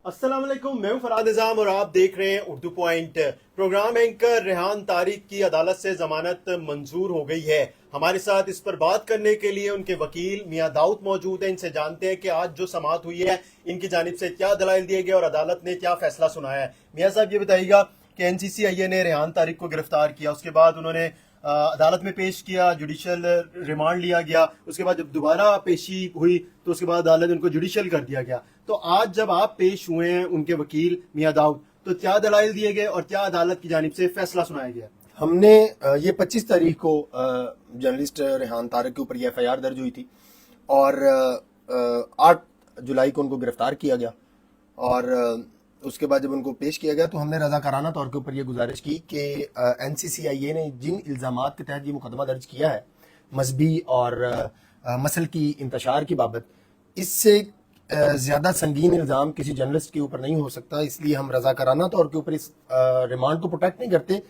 अस्सलाम वालेकुम, मैं हूं फराद निज़ाम और आप देख रहे हैं Urdu point. Program anchor Rehan Tariq की अदालत से जमानत मंजूर हो गई है। हमारे साथ इस पर बात करने के लिए उनके वकील मियां दाऊद मौजूद हैं। इनसे जानते हैं कि आज जो समाअत हुई है इनकी जानिब से क्या दलाइल दिए गए और अदालत ने क्या फैसला सुनाया है। मियां साहब ये बताइएगा कि एनसीसीआईए ने रेहान तारिक को गिरफ्तार किया, उसके बाद उन्होंने अदालत में पेश किया, जुडिशल रिमांड लिया गया, उसके बाद जब दोबारा पेशी हुई तो उसके बाद अदालत ने उनको जुडिशल कर दिया गया। तो आज जब आप पेश हुए हैं उनके वकील मियां दाऊद, तो क्या दलाइल दिए गए और क्या अदालत की जानिब से फैसला सुनाया गया? हमने ये 25 तारीख को जर्नलिस्ट रेहान तारिक के ऊपर ये एफआईआर दर्ज हुई थी और 8 जुलाई को उनको गिरफ्तार किया गया और उसके बाद जब उनको पेश किया गया तो हमने रजाकाराना तौर के ऊपर ये गुजारिश की कि एनसीसीआईए ने जिन इल्ज़ामात के तहत ये मुकदमा दर्ज किया है मजहबी और मसल की इंतशार की बाबत, इससे ज़्यादा संगीन इल्ज़ाम किसी जर्नलिस्ट के ऊपर नहीं हो सकता। इसलिए हम रजाकाराना तौर के ऊपर इस रिमांड को प्रोटेक्ट नहीं करते,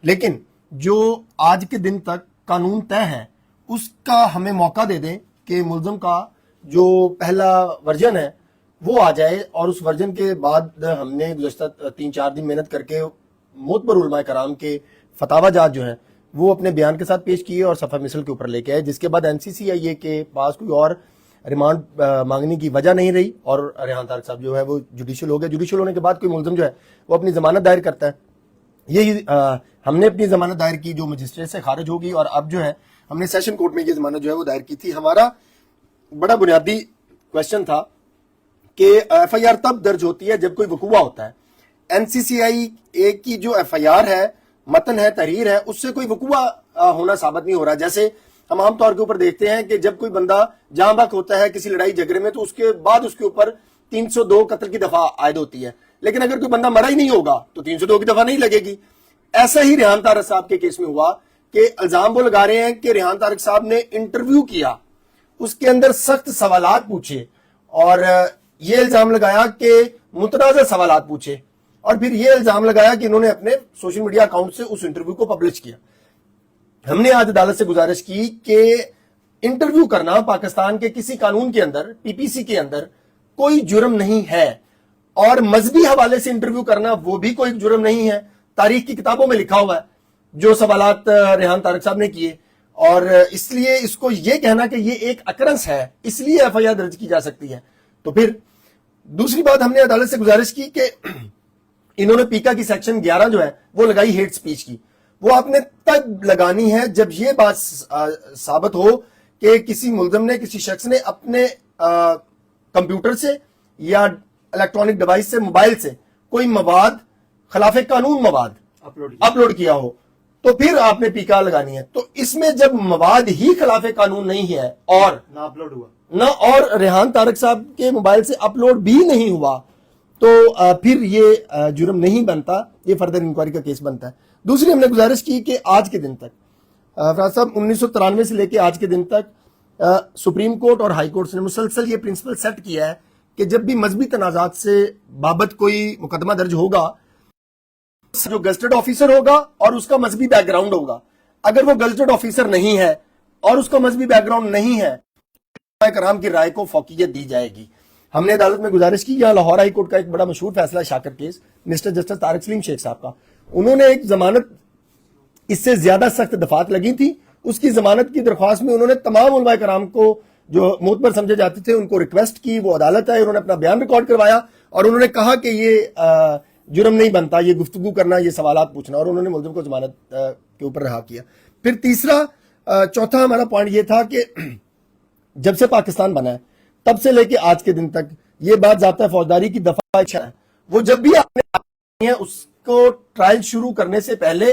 लेकिन जो आज के दिन तक कानून तय है उसका हमें मौका दे दें कि मुल्ज़म का जो पहला वर्जन है वो आ जाए और उस वर्जन के बाद हमने गुज़श्ता 3-4 दिन मेहनत करके मोतबर उलमाए कराम के फतावा जात जो हैं वो अपने बयान के साथ पेश किए और सफ़ा मिसल के ऊपर लेके आए, जिसके बाद एनसीसीआईए के पास कोई और रिमांड मांगने की वजह नहीं रही और रेहान तारिक साहब जो है वो जुडिशल हो गए। जुडिशल होने के बाद कोई मुल्ज़म जो है वो अपनी ज़मानत दायर करता है। यही हमने अपनी ज़मानत दायर की जो मजिस्ट्रेट से खारिज होगी और अब जो है हमने सेशन कोर्ट में ये ज़मानत जो है वो दायर की थी। हमारा बड़ा बुनियादी क्वेश्चन था कि एफआईआर तब दर्ज होती है जब कोई वकूआ होता है। एनसीसीआईए की जो एफआईआर है, मतन है, तहरीर है, उससे कोई वकूआ होना साबित नहीं हो रहा। जैसे हम आम तौर के ऊपर देखते हैं कि जब कोई बंदा जहां बक होता है किसी लड़ाई झगड़े में तो उसके बाद उसके ऊपर 302 कत्ल की दफा आयद होती है, लेकिन अगर कोई बंदा मरा ही नहीं होगा तो 302 की दफा नहीं लगेगी। ऐसा ही रेहान तारिक साहब के केस में हुआ कि इल्जाम वो लगा रहे हैं कि रेहान तारिक साहब ने इंटरव्यू किया, उसके अंदर सख्त सवालात पूछे और ये इल्जाम लगाया कि मुतनाज़ा सवालात पूछे और फिर ये इल्जाम लगाया कि इन्होंने अपने सोशल मीडिया अकाउंट से उस इंटरव्यू को पब्लिश किया। हमने आज अदालत से गुजारिश की कि इंटरव्यू करना पाकिस्तान के किसी कानून के अंदर, पीपीसी के अंदर कोई जुर्म नहीं है और मजहबी हवाले से इंटरव्यू करना वो भी कोई जुर्म नहीं है। तारीख की किताबों में लिखा हुआ है जो सवालात रेहान तारिक साहब ने किए और इसलिए इसको ये कहना कि ये एक अकरंस है इसलिए एफआईआर दर्ज की जा सकती है। तो फिर दूसरी बात हमने अदालत से गुजारिश की कि इन्होंने पीका की सेक्शन 11 जो है वो लगाई हेट स्पीच की, वो आपने तब लगानी है जब ये बात साबित हो कि किसी मुल्ज़म ने, किसी शख्स ने अपने कंप्यूटर से या इलेक्ट्रॉनिक डिवाइस से, मोबाइल से कोई मवाद, खिलाफ कानून मवाद अपलोड किया हो, तो फिर आपने पीका लगानी है। तो इसमें जब मवाद ही खिलाफ कानून नहीं है और ना अपलोड हुआ ना और रेहान तारिक साहब के मोबाइल से अपलोड भी नहीं हुआ तो फिर ये जुर्म नहीं बनता, ये फर्दर इंक्वायरी का केस बनता है। दूसरी हमने गुजारिश की कि आज के दिन तक फराज साहब 1993 से लेकर आज के दिन तक सुप्रीम कोर्ट और हाई कोर्ट ने मुसलसल ये प्रिंसिपल सेट किया है कि जब भी मजहबी तनाजात से बाबत कोई मुकदमा दर्ज होगा, जो गजटेड ऑफिसर होगा और उसका मजहबी बैकग्राउंड होगा, अगर वो गजटेड ऑफिसर नहीं है और उसका मजहबी बैकग्राउंड नहीं है, कराम की राय को फौकियत दी जाएगी। हमने अदालत में गुजारिश की, यहाँ लाहौर हाई कोर्ट का एक बड़ा मशहूर फैसला Shakir case, mister justice Tariq Salim Sheikh साहब का, उन्होंने एक जमानत इससे ज्यादा सख्त दफात लगी थी, उसकी जमानत की दरख्वास्त में उन्होंने तमाम उलमाए कराम को जो मोतबर समझे जाते थे उनको रिक्वेस्ट की, वो अदालत है, उन्होंने अपना बयान रिकॉर्ड करवाया और उन्होंने कहा कि ये जुर्म नहीं बनता ये गुफ्तगू करना, ये सवालात पूछना, और उन्होंने मुल्ज़िम को जमानत के ऊपर रहा किया। फिर तीसरा चौथा हमारा पॉइंट ये था कि जब से पाकिस्तान बना है तब से लेके आज के दिन तक ये बात ज़ाब्ता फौजदारी की दफा है, वो जब भी आपने है उसको ट्रायल शुरू करने से पहले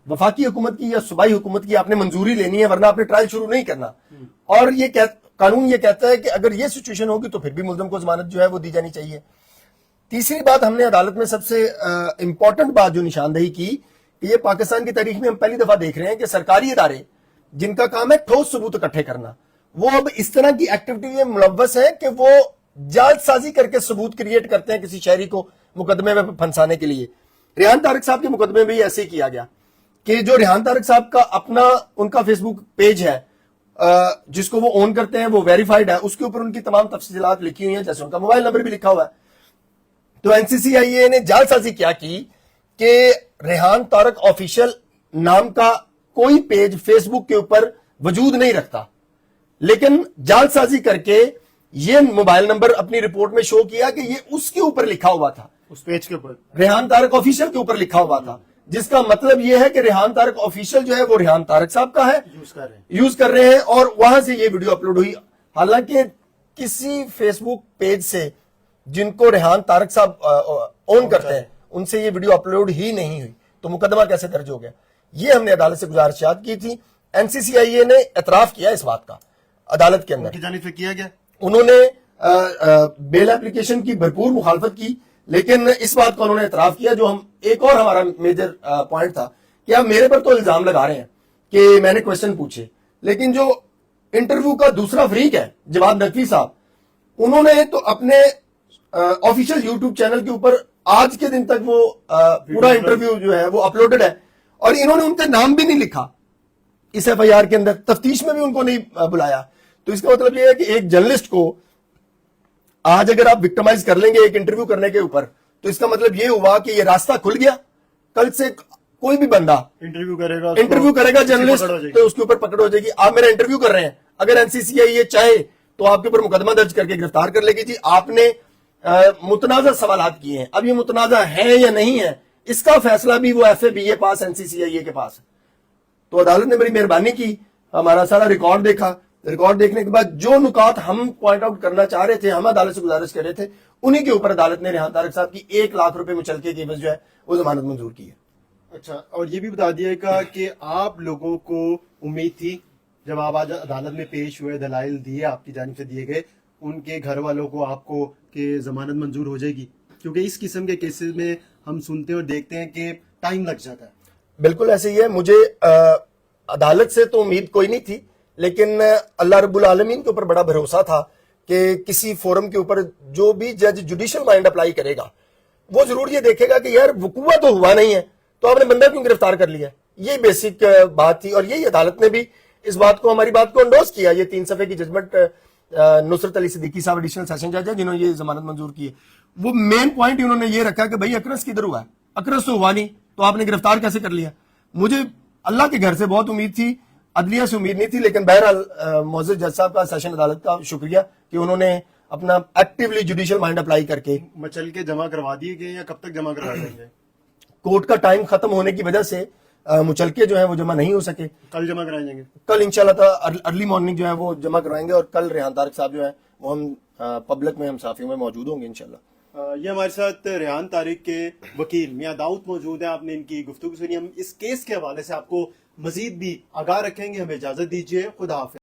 वफाकी हुकूमत की या सूबाई हुकूमत की आपने मंजूरी लेनी है, वरना आपने ट्रायल शुरू नहीं करना। और ये कानून ये कहता है कि अगर ये सिचुएशन होगी तो फिर भी मुल्ज़िम को जमानत जो है वो दी जानी चाहिए। तीसरी बात हमने अदालत में सबसे इंपॉर्टेंट बात जो निशानदही की कि ये पाकिस्तान की तारीख में हम पहली दफा देख रहे हैं कि सरकारी इदारे जिनका काम है ठोस सबूत इकट्ठे करना, वो अब इस तरह की एक्टिविटी में मुलव्वस है कि वो जालसाजी करके सबूत क्रिएट करते हैं किसी शहरी को मुकदमे में फंसाने के लिए। रेहान तारिक साहब के मुकदमे में भी ऐसे ही किया गया कि जो रेहान तारिक साहब का अपना उनका फेसबुक पेज है जिसको वो ओन करते हैं, वो वेरीफाइड है, उसके ऊपर उनकी तमाम तफसीलात लिखी हुई हैं, जैसे उनका मोबाइल नंबर भी लिखा हुआ है। تو NCCIA نے جعلسازی کیا کی کہ ریحان طارق آفیشل نام کا کوئی پیج فیس بک کے اوپر وجود نہیں رکھتا، لیکن جعلسازی کر کے یہ موبائل نمبر اپنی رپورٹ میں شو کیا کہ یہ اس کے اوپر لکھا ہوا تھا، اس پیج کے اوپر ریحان طارق آفیشل کے اوپر لکھا ہوا تھا، جس کا مطلب یہ ہے کہ ریحان طارق آفیشل جو ہے وہ ریحان طارق صاحب کا ہے، یوز کر رہے ہیں، اور وہاں سے یہ ویڈیو اپلوڈ ہوئی۔ حالانکہ کسی فیس بک پیج سے جن کو ریحان طارق صاحب اون کرتے ہیں ان سے یہ ویڈیو اپلوڈ ہی نہیں ہوئی، تو مقدمہ کیسے درج ہو گیا؟ یہ ہم نے عدالت سے گزارشات کی تھی۔ NCCIA نے اعتراف کیا اس بات کا عدالت کے اندر، ان کی جانب سے کیا گیا، انہوں نے بیل اپلیکیشن کی بھرپور مخالفت کی، لیکن اس بات کو انہوں نے اعتراف کیا۔ جو ہم ایک اور ہمارا میجر پوائنٹ تھا کہ آپ میرے پر تو الزام لگا رہے ہیں کہ میں نے کویسچن پوچھے، لیکن جو انٹرویو کا دوسرا فریق ہے جواد نقوی صاحب، انہوں نے تو اپنے آفیشیل یوٹیوب چینل کے اوپر آج کے دن تک وہ پورا انٹرویو جو ہے وہ اپلوڈڈ ہے، اور انہوں نے ان کا نام بھی نہیں لکھا اس FIR کے اندر، تفتیش میں بھی ان کو نہیں بلایا۔ تو اس کا مطلب یہ ہے کہ ایک جرنلسٹ کو آج اگر آپ وکٹمائز کر لیں گے ایک انٹرویو کرنے کے اوپر، تو اس کا مطلب یہ ہوا کہ یہ راستہ کھل گیا، کل سے کوئی بھی بندہ انٹرویو کرے گا جرنلسٹ تو اس کے اوپر پکڑ ہو جائے گی۔ آپ میرا انٹرویو کر رہے ہیں، اگر NCCIA چاہے تو آپ کے اوپر مقدمہ درج کر کے گرفتار کر لے گی، جی آپ نے متنازع سوالات کیے ہیں، اب یہ متنازع ہیں یا نہیں ہے اس کا فیصلہ بھی وہ FAB کے پاس، NCCIA کے پاس۔ تو عدالت نے بڑی مہربانی کی، ہمارا سارا ریکارڈ دیکھا، ریکارڈ دیکھنے کے بعد جو نکات ہم پوائنٹ آؤٹ کرنا چاہ رہے تھے، ہم عدالت سے گزارش کر رہے تھے، انہی کے اوپر عدالت نے ریحان طارق صاحب کی 1 لاکھ روپے مچلکے کی عوض جو ہے وہ ضمانت منظور کی ہے۔ اچھا، اور یہ بھی بتا دیے گا کہ آپ لوگوں کو امید تھی جب آپ آج عدالت میں پیش ہوئے، دلائل دیے آپ کی جانب سے دیے گئے، ان کے گھر والوں کو آپ کو کہ ضمانت منظور ہو جائے گی؟ کیونکہ اس قسم کے کیسز میں ہم سنتے ہیں اور دیکھتے ہیں کہ ٹائم لگ جاتا ہے۔ بالکل ایسے ہی ہے، مجھے عدالت سے تو امید کوئی نہیں تھی، لیکن اللہ رب العالمین کے اوپر بڑا بھروسہ تھا کہ کسی فورم کے اوپر جو بھی جج جوڈیشل مائنڈ اپلائی کرے گا وہ ضرور یہ دیکھے گا کہ یار وقوع تو ہوا نہیں ہے تو آپ نے بندہ کیوں گرفتار کر لیا۔ یہ بیسک بات تھی، اور یہی عدالت نے بھی اس بات کو، ہماری بات کو انڈورس کیا۔ یہ 3 صفحے کی ججمنٹ نصرت علی صدیقی صاحب ایڈیشنل سیشن جج ہے جنہوں نے یہ ضمانت منظور کی ہے، وہ مین پوائنٹ انہوں نے یہ رکھا کہ بھائی اکرس کدھر ہوا ہے، اکرس تو ہوا نہیں تو آپ نے گرفتار کیسے کر لیا۔ مجھے اللہ کے گھر سے بہت امید تھی، عدلیہ سے امید نہیں تھی، لیکن بہرحال معزز جج صاحب کا، سیشن عدالت کا شکریہ کہ انہوں نے اپنا ایکٹیولی جوڈیشل مائنڈ اپلائی کر کے مچل کے جمع کروا دیے گئے یا کب تک جمع کروا دیں گے؟ کورٹ کا ٹائم ختم ہونے کی وجہ سے مچلکے جو ہیں وہ جمع نہیں ہو سکے، کل جمع کرائیں گے، کل انشاءاللہ تعالی ارلی مارننگ جو ہے وہ جمع کروائیں گے، اور کل ریحان طارق صاحب جو ہیں وہ ہم پبلک میں، ہم صحافیوں میں موجود ہوں گے انشاءاللہ۔ یہ ہمارے ساتھ ریحان طارق کے وکیل میاں داؤد موجود ہیں، آپ نے ان کی گفتگو سنی۔ ہم اس کیس کے حوالے سے آپ کو مزید بھی آگاہ رکھیں گے، ہمیں اجازت دیجیے، خدا حافظ۔